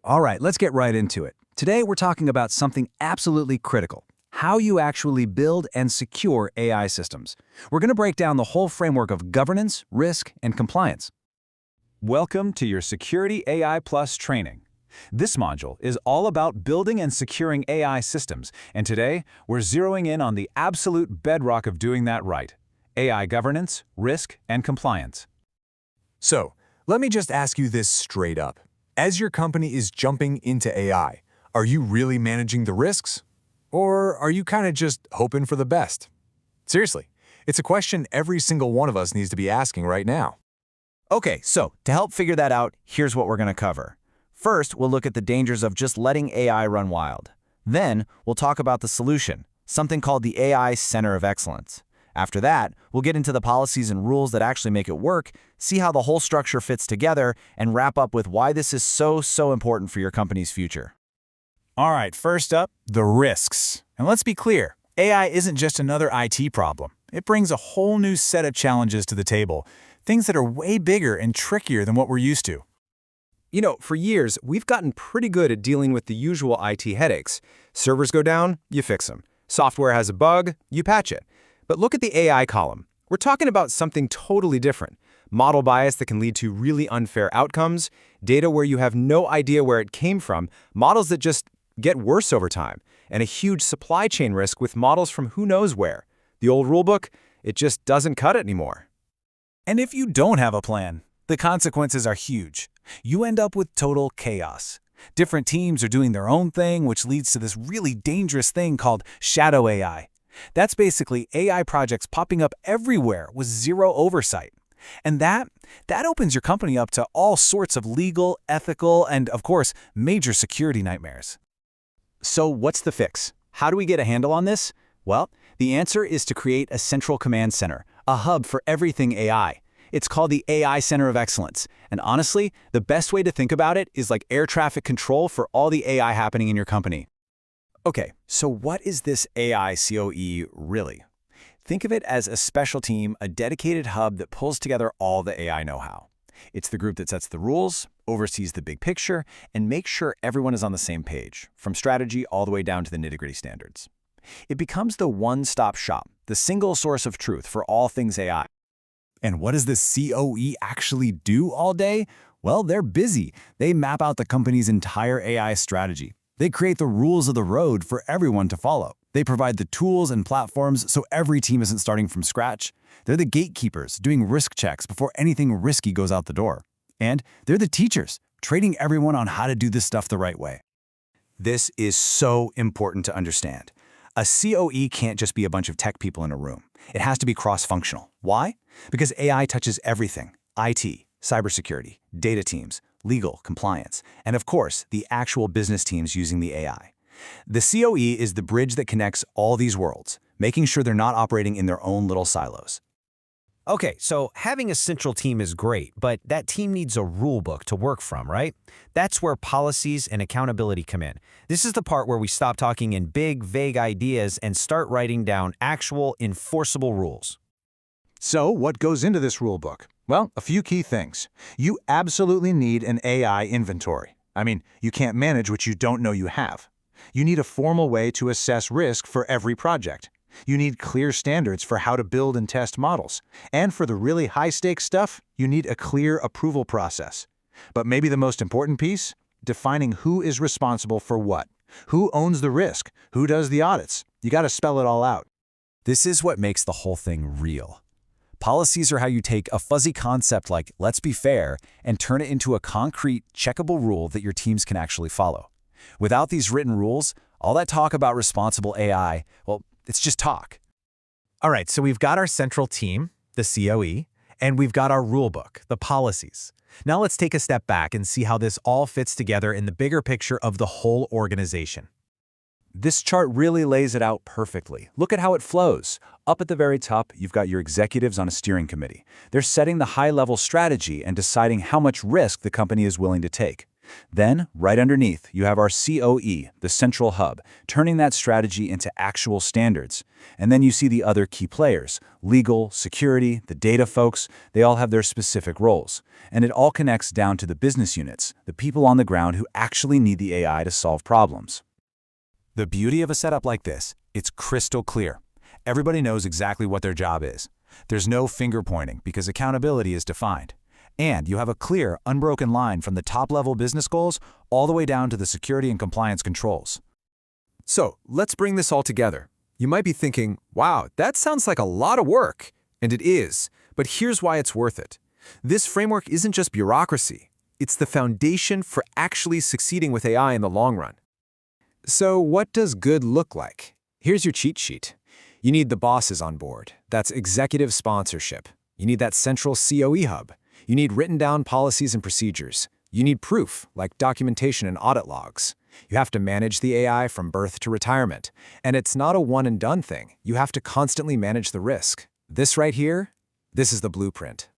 All right, let's get right into it. Today, we're talking about something absolutely critical: how you actually build and secure AI systems. We're going to break down the whole framework of governance, risk, and compliance. Welcome to your Security AI Plus training. This module is all about building and securing AI systems, and today, we're zeroing in on the absolute bedrock of doing that right: AI governance, risk, and compliance. So, let me just ask you this straight up. As your company is jumping into AI, are you really managing the risks? Or are you kind of just hoping for the best? Seriously, it's a question every single one of us needs to be asking right now. Okay, so to help figure that out, here's what we're going to cover. First, we'll look at the dangers of just letting AI run wild. Then, we'll talk about the solution, something called the AI Center of Excellence. After that, we'll get into the policies and rules that actually make it work, see how the whole structure fits together, and wrap up with why this is so important for your company's future. All right, first up, the risks. And let's be clear, AI isn't just another IT problem. It brings a whole new set of challenges to the table, things that are way bigger and trickier than what we're used to. You know, for years, we've gotten pretty good at dealing with the usual IT headaches. Servers go down, you fix them. Software has a bug, you patch it. But look at the AI column. We're talking about something totally different. Model bias that can lead to really unfair outcomes, data where you have no idea where it came from, models that just get worse over time, and a huge supply chain risk with models from who knows where. The old rulebook, it just doesn't cut it anymore. And if you don't have a plan, the consequences are huge. You end up with total chaos. Different teams are doing their own thing, which leads to this really dangerous thing called shadow AI. That's basically AI projects popping up everywhere with zero oversight. And that opens your company up to all sorts of legal, ethical, and, of course, major security nightmares. So what's the fix? How do we get a handle on this? Well, the answer is to create a central command center, a hub for everything AI. It's called the AI Center of Excellence. And honestly, the best way to think about it is like air traffic control for all the AI happening in your company. Okay, so what is this AI CoE really? Think of it as a special team, a dedicated hub that pulls together all the AI know-how. It's the group that sets the rules, oversees the big picture, and makes sure everyone is on the same page, from strategy all the way down to the nitty-gritty standards. It becomes the one-stop shop, the single source of truth for all things AI. And what does the CoE actually do all day? Well, they're busy. They map out the company's entire AI strategy. They create the rules of the road for everyone to follow. They provide the tools and platforms so every team isn't starting from scratch. They're the gatekeepers, doing risk checks before anything risky goes out the door. And they're the teachers, training everyone on how to do this stuff the right way. This is so important to understand. A CoE can't just be a bunch of tech people in a room. It has to be cross-functional. Why? Because AI touches everything: IT, cybersecurity, data teams, legal, compliance, and of course, the actual business teams using the AI. The CoE is the bridge that connects all these worlds, making sure they're not operating in their own little silos. Okay, so having a central team is great, but that team needs a rulebook to work from, right? That's where policies and accountability come in. This is the part where we stop talking in big, vague ideas and start writing down actual, enforceable rules. So what goes into this rulebook? Well, a few key things. You absolutely need an AI inventory. I mean, you can't manage what you don't know you have. You need a formal way to assess risk for every project. You need clear standards for how to build and test models. And for the really high-stakes stuff, you need a clear approval process. But maybe the most important piece? Defining who is responsible for what. Who owns the risk? Who does the audits? You got to spell it all out. This is what makes the whole thing real. Policies are how you take a fuzzy concept like "let's be fair" and turn it into a concrete, checkable rule that your teams can actually follow. Without these written rules, all that talk about responsible AI, well, it's just talk. All right, so we've got our central team, the CoE, and we've got our rulebook, the policies. Now let's take a step back and see how this all fits together in the bigger picture of the whole organization. This chart really lays it out perfectly. Look at how it flows. Up at the very top, you've got your executives on a steering committee. They're setting the high-level strategy and deciding how much risk the company is willing to take. Then, right underneath, you have our CoE, the central hub, turning that strategy into actual standards. And then you see the other key players, legal, security, the data folks, they all have their specific roles. And it all connects down to the business units, the people on the ground who actually need the AI to solve problems. The beauty of a setup like this, it's crystal clear. Everybody knows exactly what their job is. There's no finger pointing because accountability is defined. And you have a clear, unbroken line from the top-level business goals all the way down to the security and compliance controls. So, let's bring this all together. You might be thinking, wow, that sounds like a lot of work. And it is, but here's why it's worth it. This framework isn't just bureaucracy. It's the foundation for actually succeeding with AI in the long run. So, what does good look like? Here's your cheat sheet. You need the bosses on board. That's executive sponsorship. You need that central CoE hub. You need written down policies and procedures. You need proof, like documentation and audit logs. You have to manage the AI from birth to retirement. And it's not a one-and-done thing. You have to constantly manage the risk. This right here, this is the blueprint.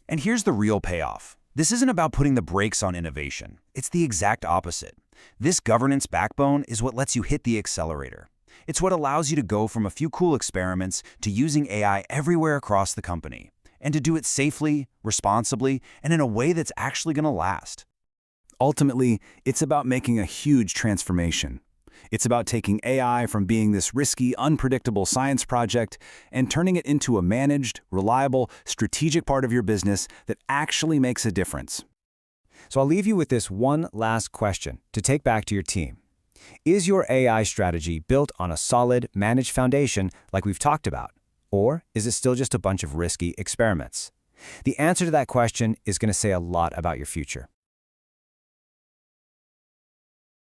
And here's the real payoff. This isn't about putting the brakes on innovation. It's the exact opposite. This governance backbone is what lets you hit the accelerator. It's what allows you to go from a few cool experiments to using AI everywhere across the company, and to do it safely, responsibly, and in a way that's actually going to last. Ultimately, it's about making a huge transformation. It's about taking AI from being this risky, unpredictable science project and turning it into a managed, reliable, strategic part of your business that actually makes a difference. So I'll leave you with this one last question to take back to your team. Is your AI strategy built on a solid, managed foundation like we've talked about? Or is it still just a bunch of risky experiments? The answer to that question is going to say a lot about your future.